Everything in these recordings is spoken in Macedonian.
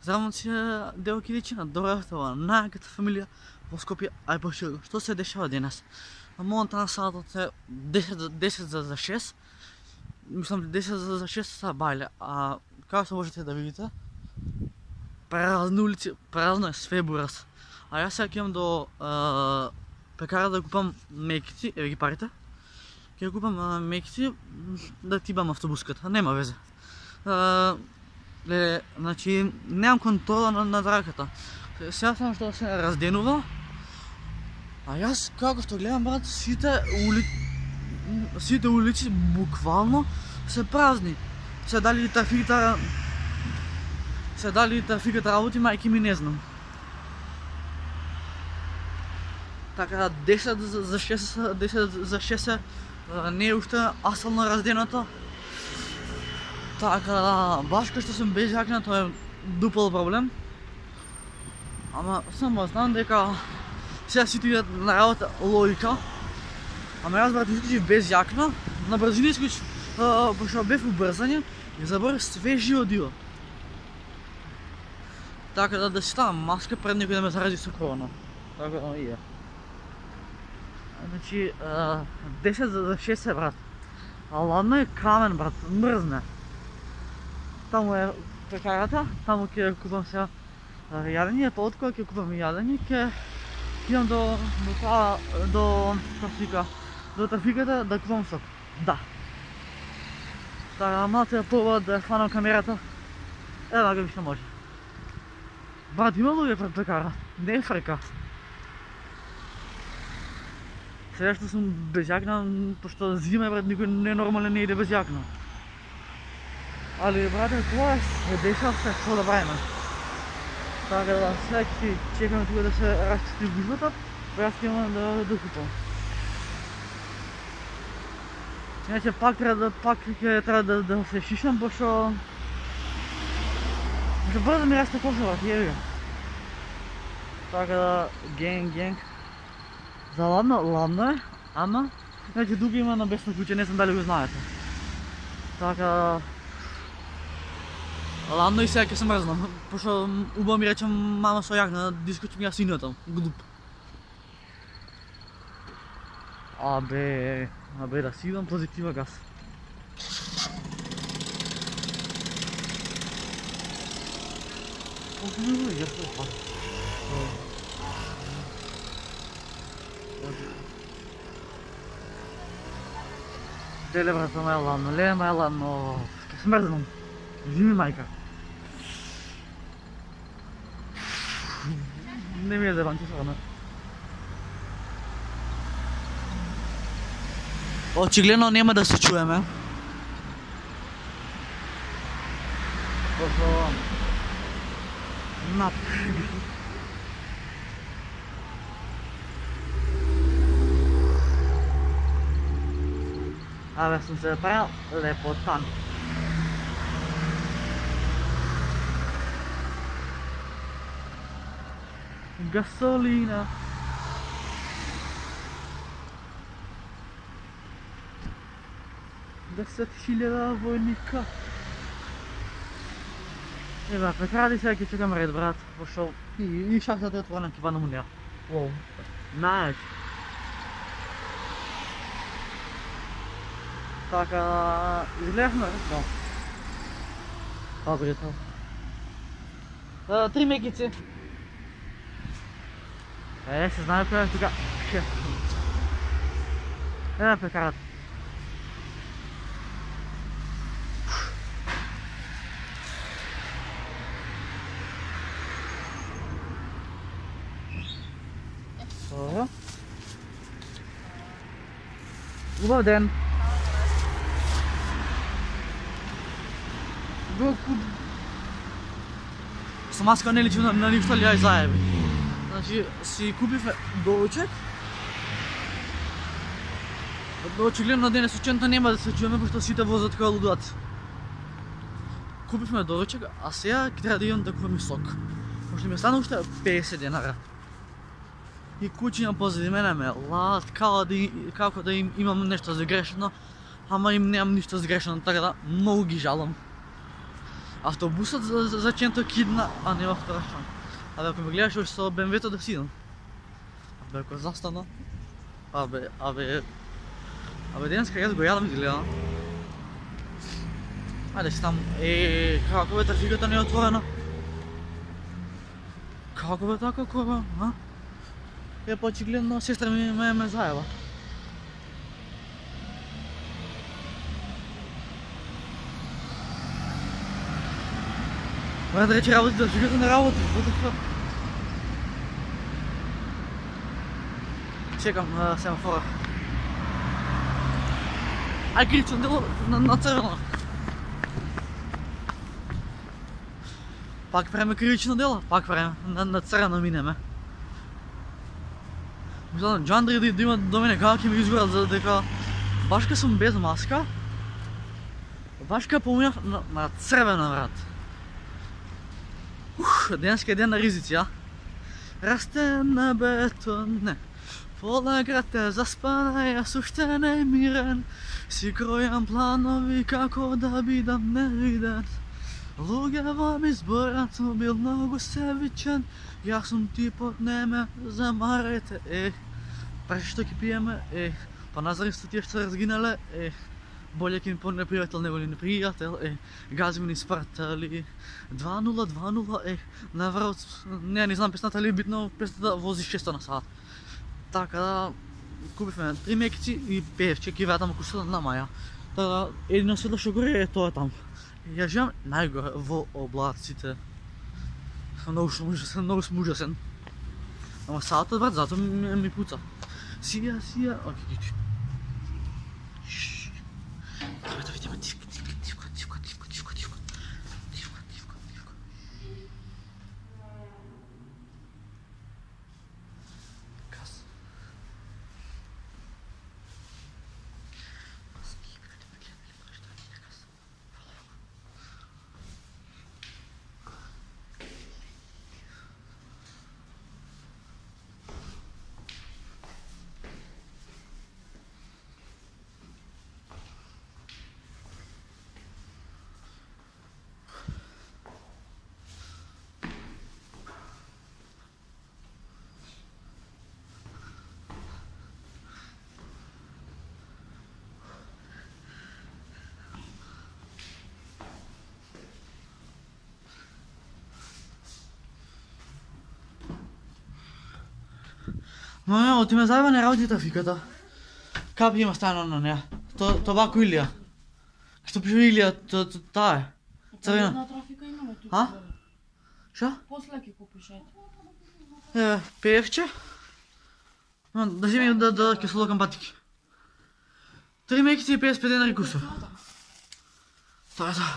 Здравно си, девойки и дечица, добре сте во најаката фамилија во Скопје, ај поширо. Што се дешава денес? На момента на сатот е 10 за 6. Мислам 10 за 6 са бајле, а како се можете да видите, празни улици, празно е све бурас. А јас сега ќе до пекара да купам мекици, еве ги парите. Ќе купам мекици да тибам автобуската, нема везе. Значи, немам контрола на раката. Сега само што се разденува. А јас како што гледам, брат, сите улици буквално се празни. Се дали трафиката работи, мајки ми не знам. Така 10 за 6 не е уште асфалтно разденото. Така, баш кај што сум без јакна, тоа е дупол проблем. Ама само знам дека сега сите идат на работа логика. Ама јас, брат, искачив без јакна, на брзина искачив, пошто бев убрзање и заборев све живо диво. Така да си ставам маска пред некој да ме зарази со корона. Така да е. Значи, 10 за 6 е, брат. А ладно е камен, брат, мрзне. Таму е пекарата, таму ќе купам сега јадење, тоа откога ќе купам јадење, ќе идам до трафиката да купам сок. Да. Така, малце прво да фанам камерата. Ева га виште може. Брат, има луѓе пред пекара, не е фрека. Сега што сум без јакна, пошто зима, брат, никој ненормален не иде без јакна. Али, брате, тоа се дешава се, што да правиме. Така да, сега ќе чекаме тука да се расчисти гузбата, па јас ќе имам да купам. Иначе пак ќе треба да се шишам, пошто брзо да ми расте коса, брат, јеби го. Така да, генг. За ладно е, ама иначе дуга има на бесно куќе, не знам дали го знаете. Така, ладно и сега ќе се мрзнам, пошто убаво ми рече мама со јакна, да искочим јас инатам, глуп. Абе, да си идам позитива газ. Леле, брат, ама е ладно, ќе се мрзнам. Зими, мајка. Не ми е зебан, че срана. Очигледно нема да се чуеме. Пошто Абе, сум се правил лепотан. Gasolina. Десет хиляда војника. Ева, пекаради сега ќе чекам ред, брат, пошто и шахтата е отворена, ќе паднам у неа. Воу. Најач. Така, изгледахме ред, да. Добре, тоа. 3 мекици. Се знае која е тука. Ева пекарат. Убав ден. Со маска не личи на ништо ли ја заеби. Значи, си купивме доручек. Очигледно денес ученто нема да се чуеме, пошто сите возат као лудаци. Купивме доручек, а сега ќе треба да идам да купам и сок. Пошто ми остана уште 50 денара. И куќиња позади мене ме лаат како да им имам нешто загрешено, ама им немам ништо загрешено, така да многу ги жалам. автобусът за Ченто кидна, а не в Тарашан. Абе, ако ме гледаш още с БМВ-то да сидам. Абе, ако застана. Абе, денеска аз го ядам и гледам. Айде си там. Како бе, трафиката не е отворена? Како бе така, бе, а? По-очигледно сестра ми ме заева. Моя да рече работи, да фигата не работи, what the fuck? Чекам семафора. Ай, кричам дело на цървено. Пак време крично дело, пак време на цървено минеме. Мисля, Джандри да има до мене как ми изгорят, за дека башка съм без маска. Башка поминах на цървено, брат. Денеска е ден на ризици, а? Расте на бетон, не. Пола град е заспана, јас уште не мирен. Си кројам планови како да бидам невиден. Луѓе ми зборат, но бил многу севичен. Јас сум типот, не ме замарете, Праши што ќе пиеме, па назаристо тие што разгинале, болje ќе ми по-непријател него ли непријател, гази ми ни спартали 2-0, наврат, не знам песната ли битно, песната вози 600 на сат. Така да, купивме 3 мекици и певче, ќе вратам ако се на маја. Така, едино светло што горе е тоа там. Ја живам најгоре во облаците. Многу сум ужасен. Ама саатот, брат, зато ми пуца. Сија, окей. Треба да видиме тивка. Газ. Но оти ме заеба не работи трафиката. Капи има стана на неа. Табако Илија. Што пише Илија, таа е. Црвена. На трафика имаме тук. А? Шо? После ќе купиш, ето. Певче. Да си ми да ќе слогам патики. 3 мекици и 55 денари кусо. Тоа е тоа.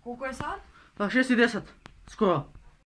Колко е сад? 6:10. Скоро.